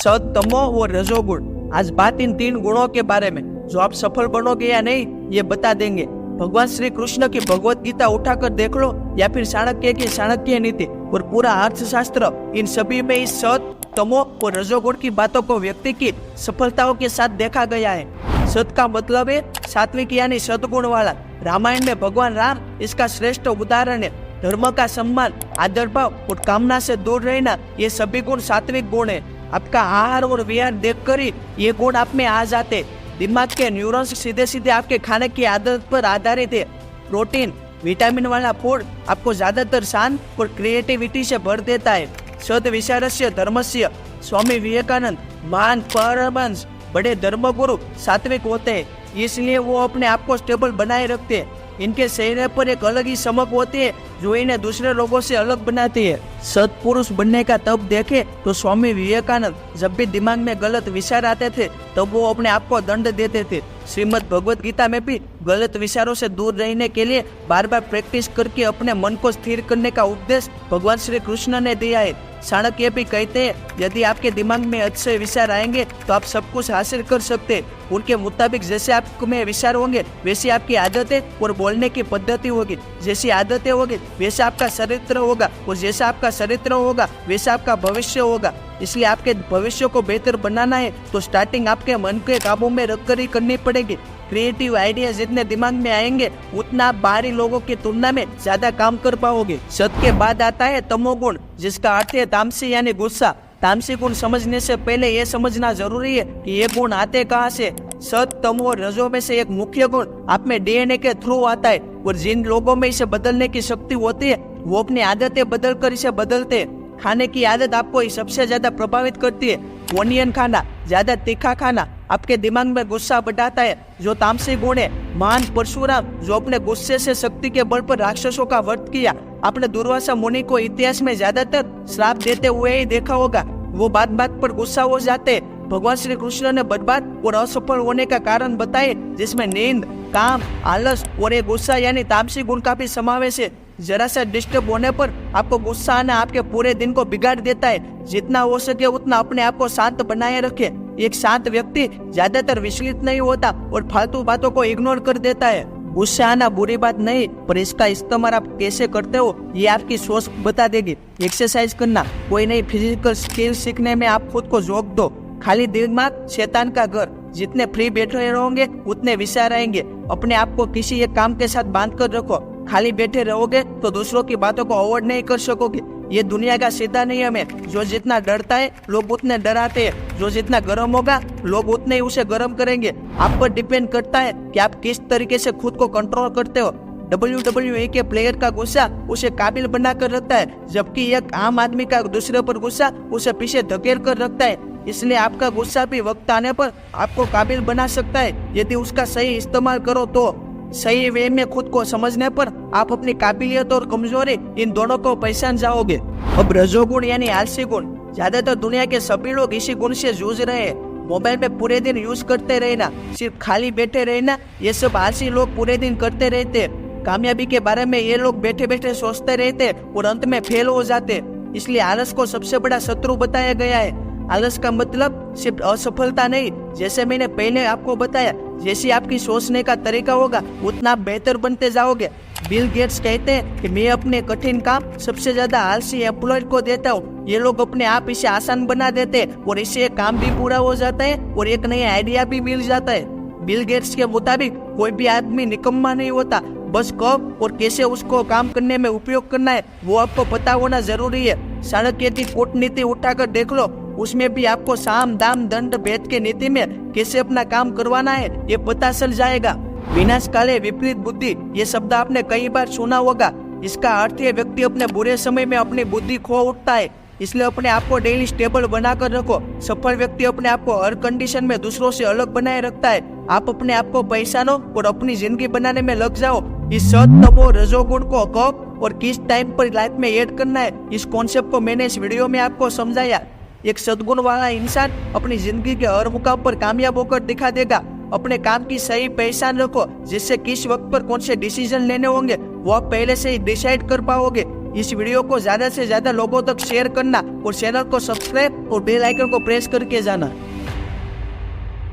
सत, तमो और रजोगुण। आज बात इन 3 गुणों के बारे में, जो आप सफल बनोगे या नहीं ये बता देंगे। भगवान श्री कृष्ण की भगवत गीता उठाकर देख लो, या फिर चाणक्य की चाणक्य नीति और पूरा अर्थशास्त्र, इन सभी में इस सत, तमो और रजोगुण की बातों को व्यक्ति की सफलताओं के साथ देखा गया है। सत का मतलब है सात्विक यानी सद्गुण वाला। रामायण में भगवान राम इसका श्रेष्ठ उदाहरण है। धर्म का सम्मान, आदर भाव और कामना से दूर रहना, ये सभी गुण सात्विक गुण है। आपका आहार और विहार देखकर ही ये गुण आप में आ जाते। दिमाग के न्यूरॉन्स सीधे सीधे आपके खाने की आदत पर आधारित है। प्रोटीन, विटामिन वाला फूड आपको ज्यादातर शांत और क्रिएटिविटी से भर देता है। सद विचारस्य धर्मस्य। स्वामी विवेकानंद महान परमहंस, बड़े धर्मगुरु सात्विक होते हैं, इसलिए वो अपने आप को स्टेबल बनाए रखते हैं। इनके चेहरे पर एक अलग ही चमक होती है जो इन्हें दूसरे लोगों से अलग बनाती है। सत्पुरुष बनने का तब देखे तो स्वामी विवेकानंद जब भी दिमाग में गलत विचार आते थे तब वो अपने आप को दंड देते थे। श्रीमद् भगवत गीता में भी गलत विचारों से दूर रहने के लिए बार बार प्रैक्टिस करके अपने मन को स्थिर करने का उपदेश भगवान श्री कृष्ण ने दिया है। चाणक्य भी कहते हैं, यदि आपके दिमाग में अच्छे विचार आएंगे तो आप सब कुछ हासिल कर सकते हैं। उनके मुताबिक जैसे आप में विचार होंगे वैसी आपकी आदतें और बोलने की पद्धति होगी। जैसी आदतें होगी वैसा आपका चरित्र होगा, और जैसा आपका चरित्र होगा वैसा आपका भविष्य होगा। इसलिए आपके भविष्य को बेहतर बनाना है तो स्टार्टिंग आपके मन के काबू में रखकर ही करनी पड़ेगी। क्रिएटिव आइडिया जितने दिमाग में आएंगे उतना आप बाहरी लोगों की तुलना में ज्यादा काम कर पाओगे। सत के बाद आता है तमोगुण, जिसका अर्थ है तामसी यानी गुस्सा। तामसी गुण समझने से पहले ये समझना जरूरी है कि ये गुण आते कहाँ से। सत, तमो और रजो में से एक मुख्य गुण आप में डीएनए के थ्रू आता है, और जिन लोगों में इसे बदलने की शक्ति होती है वो अपनी आदतें बदल कर इसे बदलते हैं। खाने की आदत आपको सबसे ज्यादा प्रभावित करती है। ओनियन खाना, ज्यादा तीखा खाना आपके दिमाग में गुस्सा बढ़ाता है, जो तामसी गुण है। महान परशुराम जो अपने गुस्से से शक्ति के बल पर राक्षसों का वध किया, आपने दुर्वासा मुनि को इतिहास में ज्यादातर श्राप देते हुए ही देखा होगा। वो बात बात पर गुस्सा हो जाते। भगवान श्री कृष्ण ने बर्बाद और असफल होने का कारण बताए, जिसमें नींद, काम, आलस और एक गुस्सा यानी तामसी गुण का भी समावेश है। जरा सा डिस्टर्ब होने पर आपको गुस्सा आना आपके पूरे दिन को बिगाड़ देता है। जितना हो सके उतना अपने आप को शांत बनाए रखे। एक शांत व्यक्ति ज्यादातर विचलित नहीं होता और फालतू बातों को इग्नोर कर देता है। गुस्सा आना बुरी बात नहीं, पर इसका इस्तेमाल आप कैसे करते हो ये आपकी सोच बता देगी। एक्सरसाइज करना, कोई नई फिजिकल स्किल सीखने में आप खुद को झोंक दो। खाली दिमाग शैतान का घर। जितने फ्री बैठे रहोगे उतने विचार आएंगे। अपने आप को किसी एक काम के साथ बांध कर रखो। खाली बैठे रहोगे तो दूसरों की बातों को अवॉइड नहीं कर सकोगे। ये दुनिया का सीधा नियम है, जो जितना डरता है लोग उतने डराते हैं, जो जितना गर्म होगा लोग उतने ही उसे गर्म करेंगे। आप पर डिपेंड करता है कि आप किस तरीके से खुद को कंट्रोल करते हो। WWE के प्लेयर का गुस्सा उसे काबिल बना कर रखता है, जबकि एक आम आदमी का दूसरे पर गुस्सा उसे पीछे धकेल कर रखता है। इसलिए आपका गुस्सा भी वक्त आने पर आपको काबिल बना सकता है, यदि उसका सही इस्तेमाल करो तो। सही वे में खुद को समझने पर आप अपनी काबिलियत और कमजोरी इन दोनों को पहचान जाओगे। अब रजोगुण यानी आलसी गुण। ज्यादातर दुनिया के सभी लोग इसी गुण से जूझ रहे हैं। मोबाइल में पूरे दिन यूज करते रहना, सिर्फ खाली बैठे रहना, ये सब आलसी लोग पूरे दिन करते रहते हैं। कामयाबी के बारे में ये लोग बैठे बैठे सोचते रहते हैं और अंत में फेल हो जाते हैं। इसलिए आलस को सबसे बड़ा शत्रु बताया गया है। आलस का मतलब सिर्फ असफलता नहीं, जैसे मैंने पहले आपको बताया, जैसी आपकी सोचने का तरीका होगा उतना आप बेहतर बनते जाओगे। बिल गेट्स कहते हैं कि मैं अपने कठिन काम सबसे ज्यादा आलसी एम्प्लॉय को देता हूँ। ये लोग अपने आप इसे आसान बना देते हैं और इससे काम भी पूरा हो जाता है और एक नया आइडिया भी मिल जाता है। बिल गेट्स के मुताबिक कोई भी आदमी निकम्मा नहीं होता, बस कब और कैसे उसको काम करने में उपयोग करना है वो आपको पता होना जरूरी है। चाणक्य की कूटनीति उठाकर देख लो, उसमें भी आपको साम दाम दंड भेद के नीति में कैसे अपना काम करवाना है ये पता चल जाएगा। विनाश काले विपरीत बुद्धि, ये शब्द आपने कई बार सुना होगा। इसका अर्थ है व्यक्ति अपने बुरे समय में अपनी बुद्धि खो उठता है। इसलिए अपने आप को डेली स्टेबल बनाकर रखो। सफल व्यक्ति अपने आप को हर कंडीशन में दूसरों से अलग बनाए रखता है। आप अपने आप को पहचानो और अपनी जिंदगी बनाने में लग जाओ। इस सत, तमो, रजोगुण को कब और किस टाइम पर लाइफ में ऐड करना है, इस कॉन्सेप्ट को मैंने इस वीडियो में आपको समझाया। एक सद्गुण वाला इंसान अपनी जिंदगी के हर मुकाम पर कामयाब होकर दिखा देगा। अपने काम की सही पहचान रखो, जिससे किस वक्त पर कौन से डिसीजन लेने होंगे वो आप पहले से ही डिसाइड कर पाओगे। इस वीडियो को ज्यादा से ज्यादा लोगों तक शेयर करना और चैनल को सब्सक्राइब और बेल आइकन को प्रेस करके जाना।